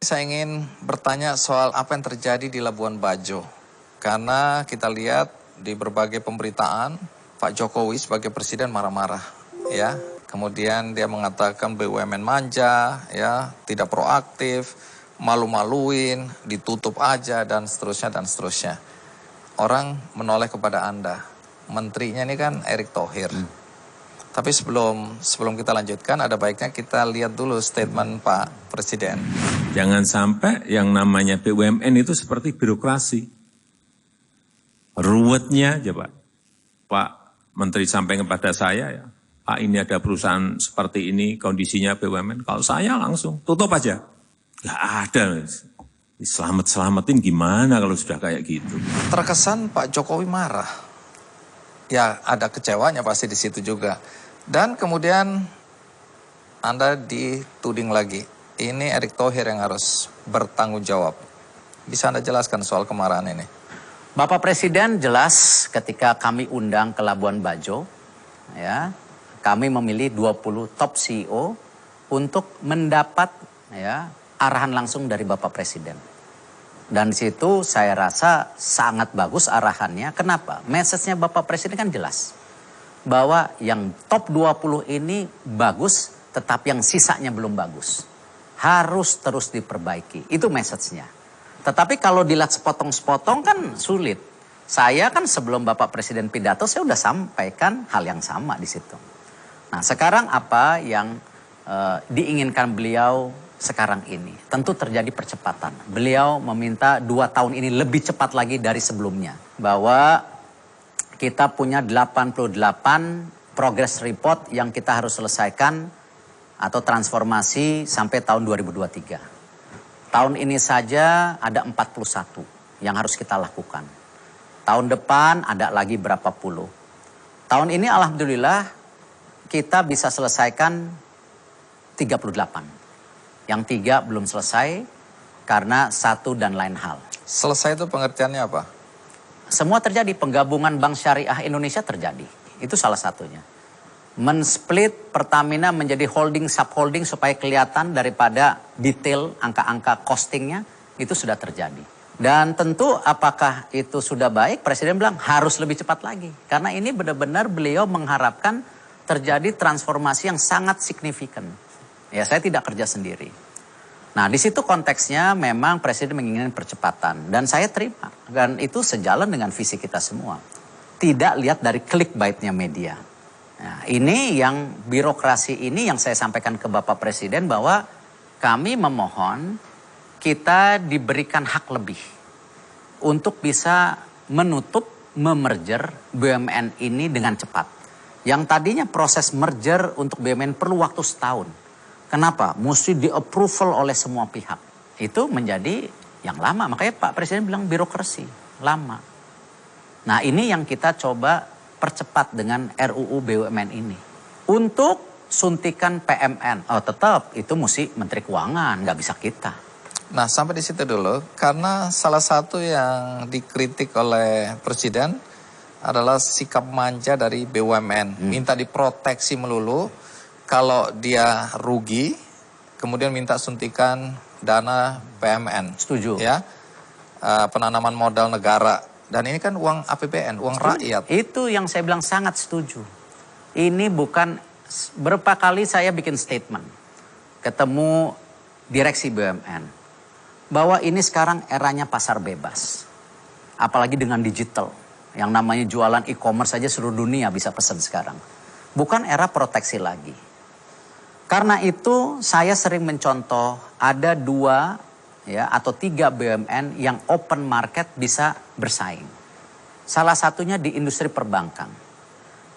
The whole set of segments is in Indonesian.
Saya ingin bertanya soal apa yang terjadi di Labuan Bajo. Karena kita lihat di berbagai pemberitaan, Pak Jokowi sebagai presiden marah-marah, ya. Kemudian dia mengatakan BUMN manja, ya, tidak proaktif, malu-maluin, ditutup aja, dan seterusnya, dan seterusnya. Orang menoleh kepada Anda. Menterinya ini kan Erick Thohir. Tapi sebelum kita lanjutkan, ada baiknya kita lihat dulu statement Pak Presiden. Jangan sampai yang namanya BUMN itu seperti birokrasi. Ruwetnya aja Pak. Pak Menteri sampaikan kepada saya, ya, Pak ini ada perusahaan seperti ini, kondisinya BUMN. Kalau saya langsung tutup aja. Gak ada. Selamat-selamatin gimana kalau sudah kayak gitu. Terkesan Pak Jokowi marah. Ya ada kecewanya pasti di situ juga. Dan kemudian Anda dituding lagi. Ini Erick Thohir yang harus bertanggung jawab. Bisa Anda jelaskan soal kemarahan ini? Bapak Presiden jelas ketika kami undang ke Labuan Bajo, ya, kami memilih 20 top CEO untuk mendapat, ya, arahan langsung dari Bapak Presiden. Dan di situ saya rasa sangat bagus arahannya. Kenapa? Message-nya Bapak Presiden kan jelas. Bahwa yang top 20 ini bagus, tetapi yang sisanya belum bagus. Harus terus diperbaiki. Itu message-nya. Tetapi kalau dilihat sepotong-sepotong kan sulit. Saya kan sebelum Bapak Presiden pidato, saya sudah sampaikan hal yang sama di situ. Nah sekarang apa yang diinginkan beliau sekarang ini? Tentu terjadi percepatan. Beliau meminta 2 tahun ini lebih cepat lagi dari sebelumnya. Bahwa kita punya 88 progress report yang kita harus selesaikan atau transformasi sampai tahun 2023. Tahun ini saja ada 41 yang harus kita lakukan. Tahun depan ada lagi berapa puluh. Tahun ini alhamdulillah kita bisa selesaikan 38. Yang 3 belum selesai karena satu dan lain hal. Selesai itu pengertiannya apa? Semua terjadi, penggabungan Bank Syariah Indonesia terjadi. Itu salah satunya. Men-split Pertamina menjadi holding, subholding supaya kelihatan daripada detail angka-angka costingnya, itu sudah terjadi. Dan tentu apakah itu sudah baik? Presiden bilang harus lebih cepat lagi. Karena ini benar-benar beliau mengharapkan terjadi transformasi yang sangat signifikan. Ya, saya tidak kerja sendiri. Nah, di situ konteksnya memang Presiden menginginkan percepatan. Dan saya terima. Dan itu sejalan dengan visi kita semua. Tidak lihat dari clickbait-nya media. Nah, ini yang birokrasi ini yang saya sampaikan ke Bapak Presiden bahwa kami memohon kita diberikan hak lebih. Untuk bisa menutup, memerger BUMN ini dengan cepat. Yang tadinya proses merger untuk BUMN perlu waktu setahun. Kenapa? Mesti di-approval oleh semua pihak. Itu menjadi yang lama. Makanya Pak Presiden bilang birokrasi. Lama. Nah ini yang kita coba percepat dengan RUU BUMN ini. Untuk suntikan PMN. Oh tetap itu mesti Menteri Keuangan. Nggak bisa kita. Nah sampai di situ dulu. Karena salah satu yang dikritik oleh Presiden adalah sikap manja dari BUMN. Minta diproteksi melulu. Kalau dia rugi, kemudian minta suntikan dana PMN. Setuju. Ya, penanaman modal negara. Dan ini kan uang APBN, uang rakyat. Itu yang saya bilang sangat setuju. Ini bukan, berapa kali saya bikin statement. Ketemu direksi BUMN. Bahwa ini sekarang eranya pasar bebas. Apalagi dengan digital. Yang namanya jualan e-commerce saja seluruh dunia bisa pesan sekarang. Bukan era proteksi lagi. Karena itu saya sering mencontoh ada 2 ya, atau 3 BUMN yang open market bisa bersaing. Salah satunya di industri perbankan.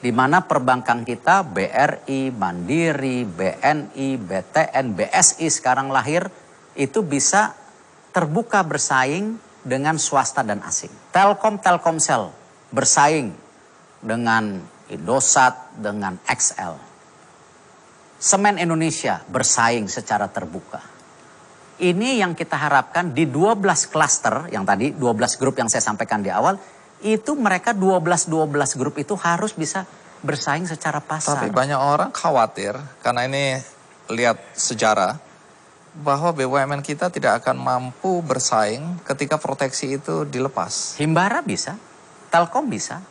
Di mana perbankan kita BRI, Mandiri, BNI, BTN, BSI sekarang lahir itu bisa terbuka bersaing dengan swasta dan asing. Telkomsel bersaing dengan Indosat, dengan XL. Semen Indonesia bersaing secara terbuka. Ini yang kita harapkan di 12 klaster, yang tadi 12 grup yang saya sampaikan di awal, itu mereka 12 grup itu harus bisa bersaing secara pasar. Tapi banyak orang khawatir, karena ini lihat sejarah, bahwa BUMN kita tidak akan mampu bersaing ketika proteksi itu dilepas. Himbara bisa, Telkom bisa.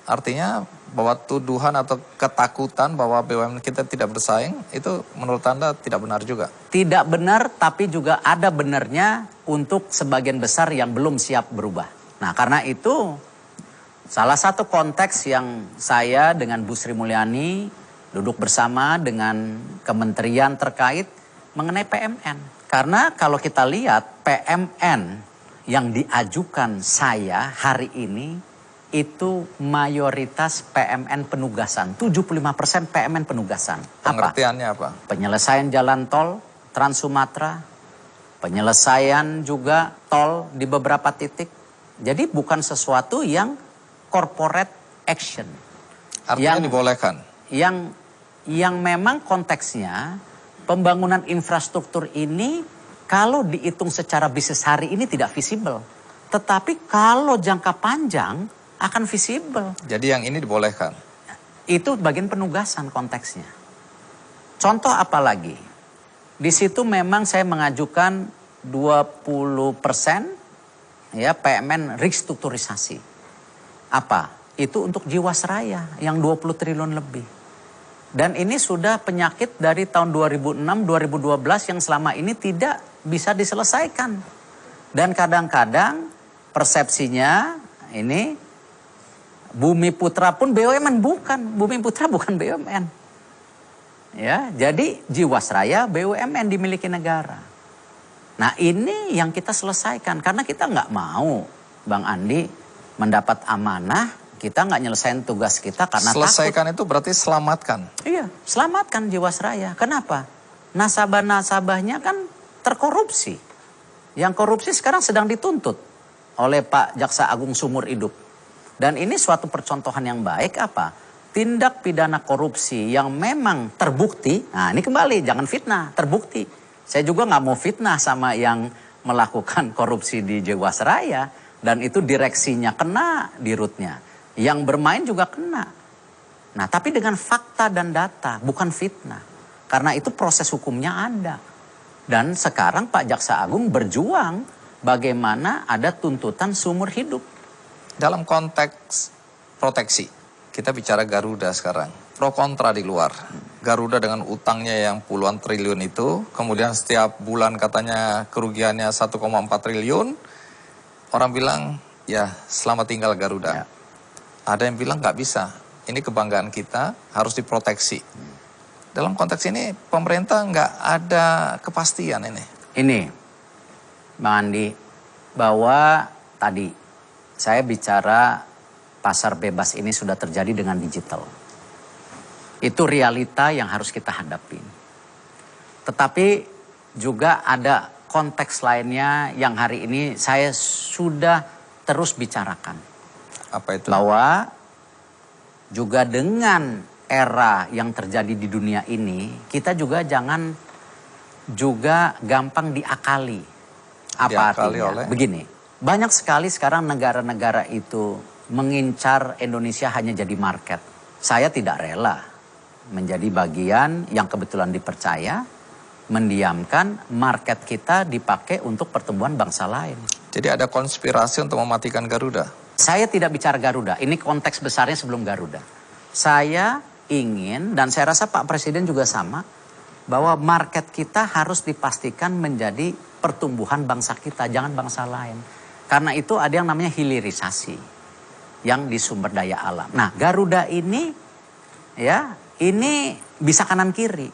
Artinya bahwa tuduhan atau ketakutan bahwa BUMN kita tidak bersaing itu menurut Anda tidak benar juga? Tidak benar, tapi juga ada benarnya untuk sebagian besar yang belum siap berubah. Nah, karena itu salah satu konteks yang saya dengan Bu Sri Mulyani duduk bersama dengan kementerian terkait mengenai PMN. Karena kalau kita lihat PMN yang diajukan saya hari ini itu mayoritas PMN penugasan. 75% PMN penugasan. Pengertiannya apa? Penyelesaian jalan tol Trans Sumatera, penyelesaian juga tol di beberapa titik. Jadi bukan sesuatu yang corporate action. Artinya dibolehkan? Yang memang konteksnya pembangunan infrastruktur ini kalau dihitung secara bisnis hari ini tidak visible. Tetapi kalau jangka panjang akan visible. Jadi yang ini dibolehkan? Itu bagian penugasan konteksnya. Contoh apa lagi? Di situ memang saya mengajukan 20% ya PMN restrukturisasi. Apa? Itu untuk Jiwasraya yang 20 triliun lebih. Dan ini sudah penyakit dari tahun 2006-2012 yang selama ini tidak bisa diselesaikan. Dan kadang-kadang persepsinya ini Bumi Putra pun BUMN bukan. Bumi Putra bukan BUMN. Ya, jadi Jiwasraya BUMN dimiliki negara. Nah ini yang kita selesaikan. Karena kita nggak mau Bang Andi mendapat amanah. Kita nggak nyelesain tugas kita karena selesaikan takut. Itu berarti selamatkan. Iya, selamatkan Jiwasraya. Kenapa? Nasabah-nasabahnya kan terkorupsi. Yang korupsi sekarang sedang dituntut oleh Pak Jaksa Agung seumur hidup. Dan ini suatu percontohan yang baik apa? Tindak pidana korupsi yang memang terbukti. Nah ini kembali, jangan fitnah, terbukti. Saya juga nggak mau fitnah sama yang melakukan korupsi di Jiwasraya. Dan itu direksinya kena di rootnya. Yang bermain juga kena. Nah, tapi dengan fakta dan data, bukan fitnah. Karena itu proses hukumnya ada. Dan sekarang Pak Jaksa Agung berjuang bagaimana ada tuntutan seumur hidup. Dalam konteks proteksi, kita bicara Garuda sekarang. Pro kontra di luar. Garuda dengan utangnya yang puluhan triliun itu, kemudian setiap bulan katanya kerugiannya 1,4 triliun. Orang bilang, ya selamat tinggal Garuda. Ya. Ada yang bilang nggak bisa, ini kebanggaan kita harus diproteksi. Dalam konteks ini pemerintah nggak ada kepastian ini. Ini, Bang Andi, bahwa tadi saya bicara pasar bebas ini sudah terjadi dengan digital. Itu realita yang harus kita hadapi. Tetapi juga ada konteks lainnya yang hari ini saya sudah terus bicarakan. Apa itu? Bahwa juga dengan era yang terjadi di dunia ini, kita juga jangan juga gampang diakali. Apa artinya? Oleh? Begini, banyak sekali sekarang negara-negara itu mengincar Indonesia hanya jadi market. Saya tidak rela menjadi bagian yang kebetulan dipercaya, mendiamkan market kita dipakai untuk pertumbuhan bangsa lain. Jadi ada konspirasi untuk mematikan Garuda? Saya tidak bicara Garuda, ini konteks besarnya sebelum Garuda. Saya ingin, dan saya rasa Pak Presiden juga sama, bahwa market kita harus dipastikan menjadi pertumbuhan bangsa kita, jangan bangsa lain. Karena itu ada yang namanya hilirisasi, yang di sumber daya alam. Nah Garuda ini, ya ini bisa kanan kiri.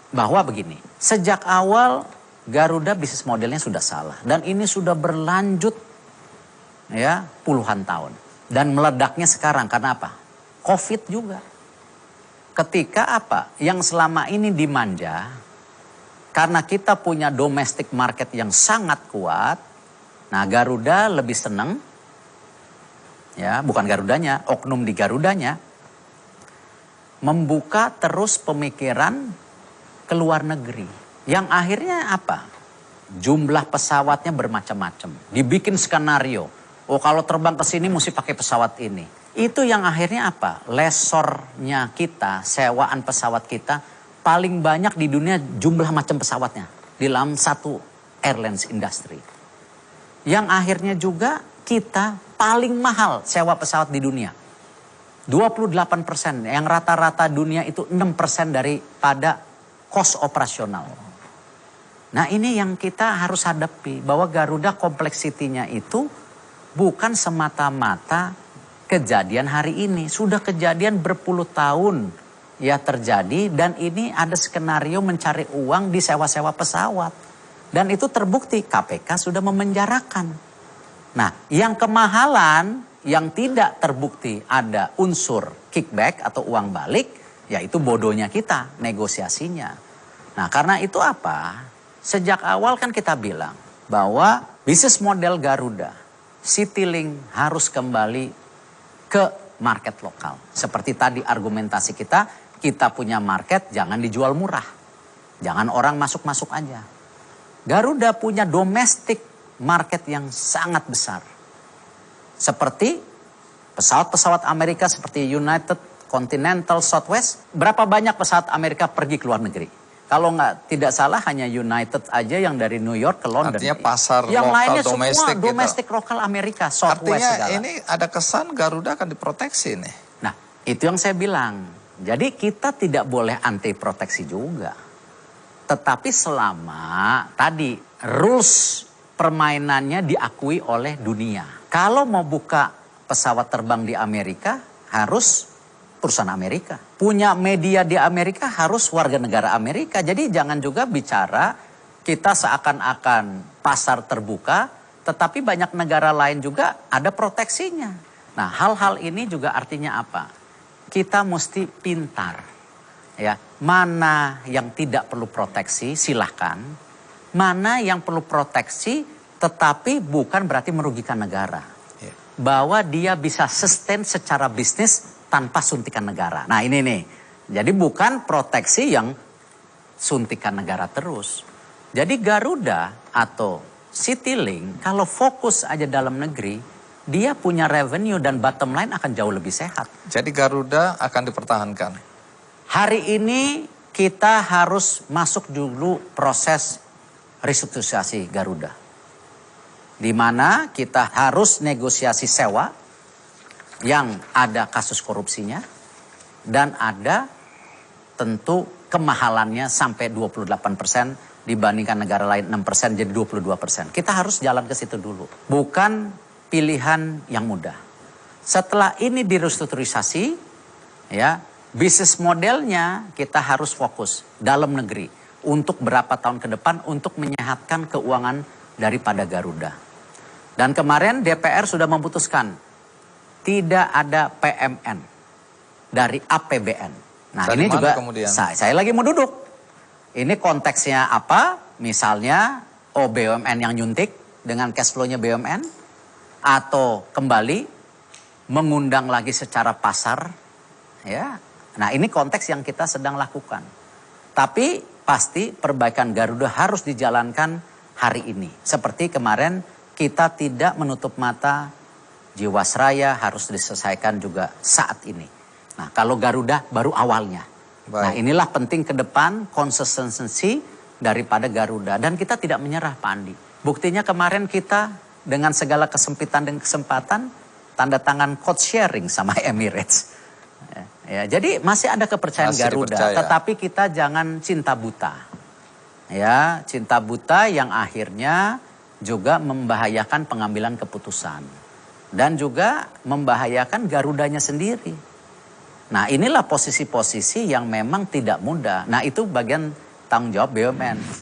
Bahwa begini, sejak awal Garuda bisnis modelnya sudah salah. Dan ini sudah berlanjut ya puluhan tahun. Dan meledaknya sekarang karena apa? Covid juga. Ketika apa? Yang selama ini dimanja, karena kita punya domestic market yang sangat kuat, nah Garuda lebih senang, ya bukan Garudanya, oknum di Garudanya, membuka terus pemikiran ke luar negeri. Yang akhirnya apa? Jumlah pesawatnya bermacam-macam. Dibikin skenario. Oh kalau terbang ke sini mesti pakai pesawat ini. Itu yang akhirnya apa? Lesornya kita, sewaan pesawat kita paling banyak di dunia jumlah macam pesawatnya di dalam satu airlines industry. Yang akhirnya juga kita paling mahal sewa pesawat di dunia. 28%, yang rata-rata dunia itu 6% daripada cost operasional. Nah ini yang kita harus hadapi, bahwa Garuda kompleksitinya itu bukan semata-mata kejadian hari ini. Sudah kejadian berpuluh tahun ya terjadi, dan ini ada skenario mencari uang di sewa-sewa pesawat. Dan itu terbukti, KPK sudah memenjarakan. Nah yang kemahalan, yang tidak terbukti ada unsur kickback atau uang balik, yaitu bodohnya kita negosiasinya. Nah karena itu apa? Sejak awal kan kita bilang bahwa bisnis model Garuda, Citylink harus kembali ke market lokal. Seperti tadi argumentasi kita punya market, jangan dijual murah. Jangan orang masuk-masuk aja. Garuda punya domestic market yang sangat besar. Seperti pesawat-pesawat Amerika seperti United, Continental, Southwest. Berapa banyak pesawat Amerika pergi ke luar negeri? Kalau tidak salah hanya United aja yang dari New York ke London. Artinya pasar yang lokal lainnya domestik semua domestik lokal Amerika, Southwest artinya segala. ini ada kesan Garuda akan diproteksi nih. Nah itu yang saya bilang. Jadi kita tidak boleh anti proteksi juga. Tetapi selama tadi rules permainannya diakui oleh dunia. Kalau mau buka pesawat terbang di Amerika harus perusahaan Amerika. Punya media di Amerika harus warga negara Amerika. Jadi jangan juga bicara kita seakan-akan pasar terbuka, tetapi banyak negara lain juga ada proteksinya. Nah hal-hal ini juga artinya apa? Kita mesti pintar. Ya, mana yang tidak perlu proteksi silahkan. Mana yang perlu proteksi tetapi bukan berarti merugikan negara. Bahwa dia bisa sustain secara bisnis tanpa suntikan negara. Nah ini nih, jadi bukan proteksi yang suntikan negara terus. Jadi Garuda atau Citylink kalau fokus aja dalam negeri, dia punya revenue dan bottom line akan jauh lebih sehat. Jadi Garuda akan dipertahankan. Hari ini kita harus masuk dulu proses restrukturisasi Garuda. Di mana kita harus negosiasi sewa yang ada kasus korupsinya dan ada tentu kemahalannya sampai 28% dibandingkan negara lain 6% jadi 22%. Kita harus jalan ke situ dulu. Bukan pilihan yang mudah. Setelah ini direstrukturisasi, ya, bisnis modelnya kita harus fokus dalam negeri untuk berapa tahun ke depan untuk menyehatkan keuangan daripada Garuda. Dan kemarin DPR sudah memutuskan tidak ada PMN dari APBN. Nah dari ini juga saya lagi mau duduk. Ini konteksnya apa? Misalnya BUMN yang nyuntik dengan cash flow-nya BUMN. Atau kembali mengundang lagi secara pasar. Ya. Nah ini konteks yang kita sedang lakukan. Tapi pasti perbaikan Garuda harus dijalankan hari ini. Seperti kemarin kita tidak menutup mata Jiwasraya harus diselesaikan juga saat ini. Nah kalau Garuda baru awalnya. Baik. Nah inilah penting ke depan konsistensi daripada Garuda. Dan kita tidak menyerah Pak Andi. Buktinya kemarin kita dengan segala kesempitan dan kesempatan tanda tangan code sharing sama Emirates. Ya, jadi masih ada kepercayaan masih Garuda. Dipercaya. Tetapi kita jangan cinta buta. Ya, cinta buta yang akhirnya juga membahayakan pengambilan keputusan. Dan juga membahayakan Garudanya sendiri. Nah inilah posisi-posisi yang memang tidak mudah. Nah itu bagian tanggung jawab BUMN.